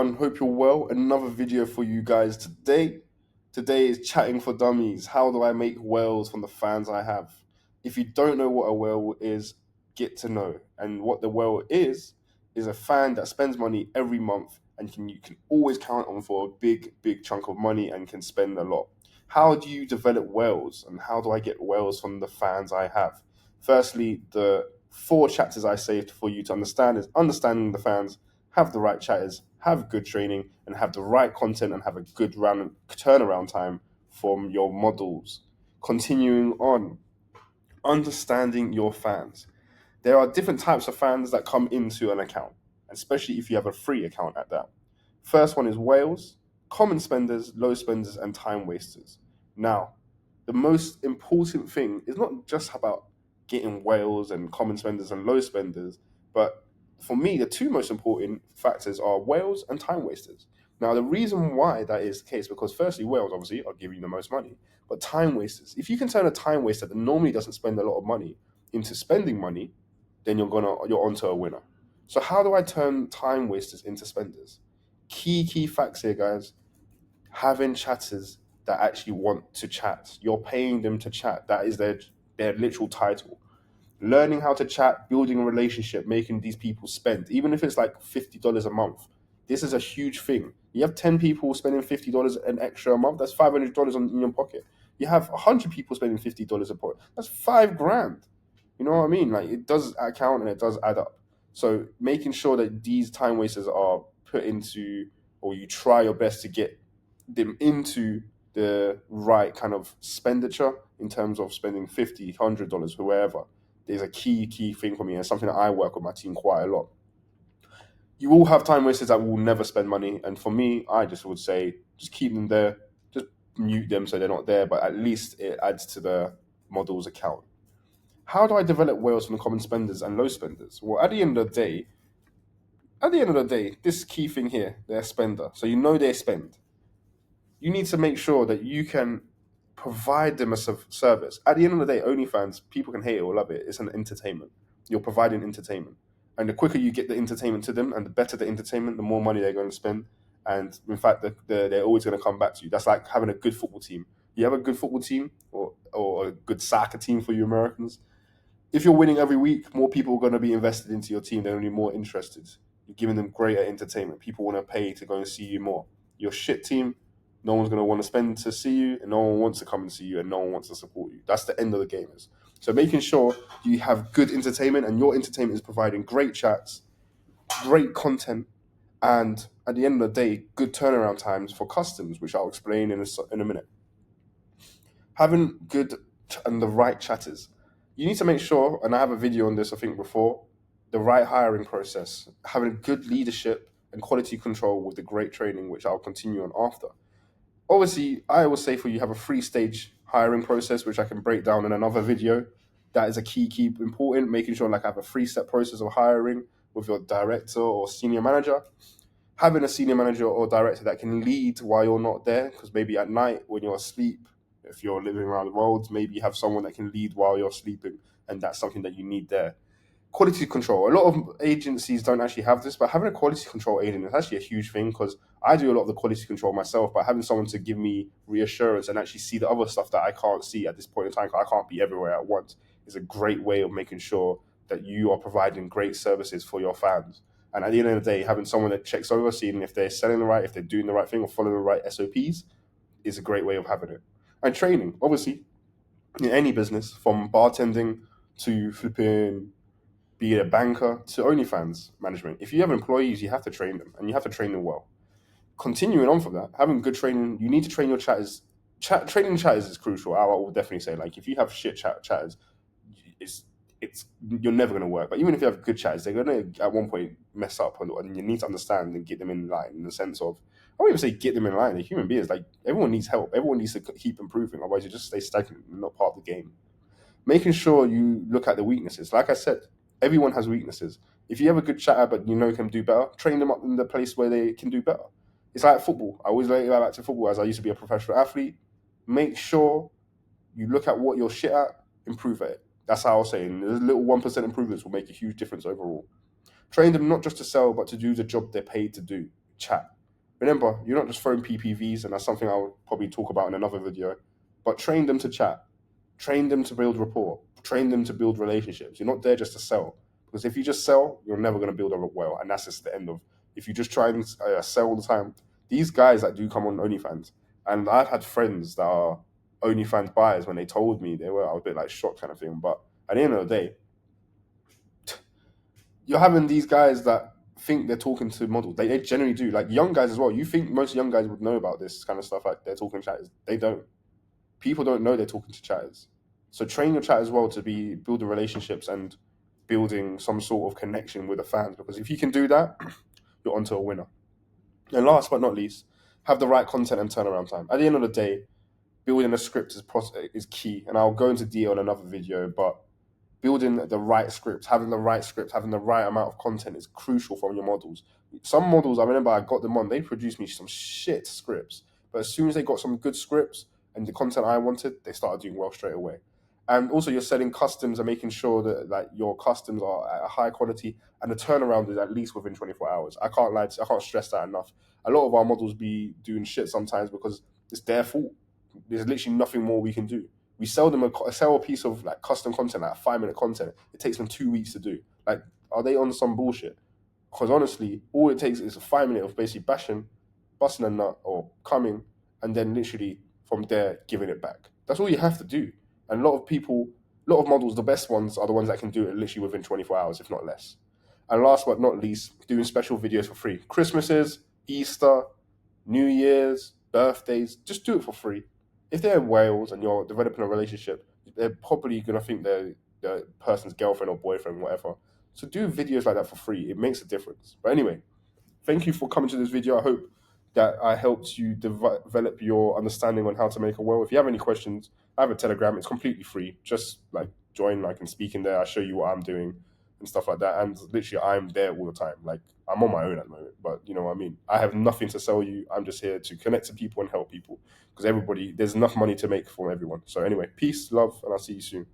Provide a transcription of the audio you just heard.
Hope you're well. Another video for you guys today. Today is chatting for dummies. How do I make whales from the fans I have? If you don't know what a whale is, get to know. And what the whale is a fan that spends money every month and you can always count on for a big chunk of money and can spend a lot. How do you develop whales and how do I get whales from the fans I have? Firstly, the four chapters I saved for you to understand is understanding the fans, have the right chatters, have good training, and have the right content and have a good turnaround time from your models. Continuing on, understanding your fans. There are different types of fans that come into an account, especially if you have a free account at that. First one is whales, common spenders, low spenders, and time wasters. Now, the most important thing is not just about getting whales and common spenders and low spenders, but for me, the two most important factors are whales and time wasters. Now, the reason why that is the case, because firstly, whales obviously are giving you the most money, but time wasters, if you can turn a time waster that normally doesn't spend a lot of money into spending money, then you're onto a winner. So how do I turn time wasters into spenders? Key facts here, guys. Having chatters that actually want to chat. You're paying them to chat. That is their literal title. Learning how to chat, building a relationship, making these people spend, even if it's like $50 a month. This is a huge thing. You have 10 people spending $50 an extra a month, that's $500 in your pocket. You have 100 people spending $50 a month, that's 5 grand. You know what I mean? Like, it does account and it does add up. So making sure that these time wasters are put into, or you try your best to get them into the right kind of expenditure in terms of spending 50, $100 for wherever, is a key thing for me and something that I work with my team quite a lot. You will have time wasters that will never spend money, and for me, I just would say just keep them there, just mute them so they're not there, but at least it adds to the model's account. How do I develop whales from the common spenders and low spenders? Well, at the end of the day, this key thing here, they're a spender, so you know they spend. You need to make sure that you can provide them a service. At the end of the day, OnlyFans, people can hate it or love it. It's an entertainment. You're providing entertainment. And the quicker you get the entertainment to them and the better the entertainment, the more money they're going to spend. And in fact, they're always going to come back to you. That's like having a good football team. You have a good football team or a good soccer team for you Americans. If you're winning every week, more people are going to be invested into your team. They're going to be more interested. You're giving them greater entertainment. People want to pay to go and see you more. Your shit team, no one's going to want to spend to see you, and no one wants to come and see you, and no one wants to support you. That's the end of the gamers. So making sure you have good entertainment, and your entertainment is providing great chats, great content, and at the end of the day, good turnaround times for customs, which I'll explain in a minute. Having good and the right chatters. You need to make sure, and I have a video on this, I think, before, the right hiring process, having good leadership and quality control with the great training, which I'll continue on after. Obviously, I always say for you have a three-stage hiring process, which I can break down in another video. That is a key important, making sure like I have a three-step process of hiring with your director or senior manager. Having a senior manager or director that can lead while you're not there, because maybe at night when you're asleep, if you're living around the world, maybe you have someone that can lead while you're sleeping, and that's something that you need there. Quality control. A lot of agencies don't actually have this, but having a quality control agent is actually a huge thing because I do a lot of the quality control myself, but having someone to give me reassurance and actually see the other stuff that I can't see at this point in time, 'cause I can't be everywhere at once, is a great way of making sure that you are providing great services for your fans. And at the end of the day, having someone that checks over, seeing if they're selling the right, if they're doing the right thing or following the right SOPs is a great way of having it. And training, obviously, in any business, from bartending to flipping, be it a banker to OnlyFans management. If you have employees, you have to train them and you have to train them well. Continuing on from that, having good training, you need to train your chatters. Training chatters is crucial. I will definitely say, like, if you have shit chatters, it's you're never going to work. But even if you have good chatters, they're going to at one point mess up, and you need to understand and get them in line in the sense of, I won't even say get them in line. They're human beings. Like, everyone needs help. Everyone needs to keep improving. Otherwise, you just stay stagnant and not part of the game. Making sure you look at the weaknesses. Like I said, everyone has weaknesses. If you have a good chatter but you know you can do better, train them up in the place where they can do better. It's like football. I always relate that back to football as I used to be a professional athlete. Make sure you look at what you're shit at, improve at it. That's how I was saying. The little 1% improvements will make a huge difference overall. Train them not just to sell, but to do the job they're paid to do. chat. Remember, you're not just throwing PPVs, and that's something I'll probably talk about in another video, but train them to chat, train them to build rapport, train them to build relationships. You're not there just to sell, because if you just sell, you're never going to build a well, and that's just the end of. If you just try and sell all the time, these guys that do come on OnlyFans, and I've had friends that are OnlyFans buyers. When they told me, I was a bit like shocked kind of thing. But at the end of the day, you're having these guys that think they're talking to models. They generally do. Like young guys as well. You think most young guys would know about this kind of stuff, like they're talking to chatters. They don't. People don't know they're talking to chatters. So train your chat as well to be building relationships and building some sort of connection with the fans. Because if you can do that, you're onto a winner. And last but not least, have the right content and turnaround time. At the end of the day, building a script is key. And I'll go into detail on another video, but building the right script, having the right amount of content is crucial from your models. Some models, I remember I got them on, they produced me some shit scripts. But as soon as they got some good scripts and the content I wanted, they started doing well straight away. And also you're selling customs and making sure that your customs are at a high quality and the turnaround is at least within 24 hours. I can't lie to you, I can't stress that enough. A lot of our models be doing shit sometimes because it's their fault. There's literally nothing more we can do. We sell them a piece of like custom content, like 5-minute content. It takes them 2 weeks to do. Like, are they on some bullshit? Because honestly, all it takes is a 5 minute of basically busting a nut or coming, and then literally from there giving it back. That's all you have to do. And a lot of models, the best ones are the ones that can do it literally within 24 hours, if not less. And last but not least, doing special videos for free. Christmases, Easter, New Year's, birthdays, just do it for free. If they're in Wales and you're developing a relationship, they're probably going to think they're the person's girlfriend or boyfriend, whatever. So do videos like that for free. It makes a difference. But anyway, thank you for coming to this video. I hope that I helped you develop your understanding on how to make a will. If you have any questions, I have a Telegram. It's completely free. Just like join, like, and speak in there. I show you what I'm doing and stuff like that. And literally, I'm there all the time. Like, I'm on my own at the moment, but you know what I mean? I have nothing to sell you. I'm just here to connect to people and help people because there's enough money to make for everyone. So anyway, peace, love, and I'll see you soon.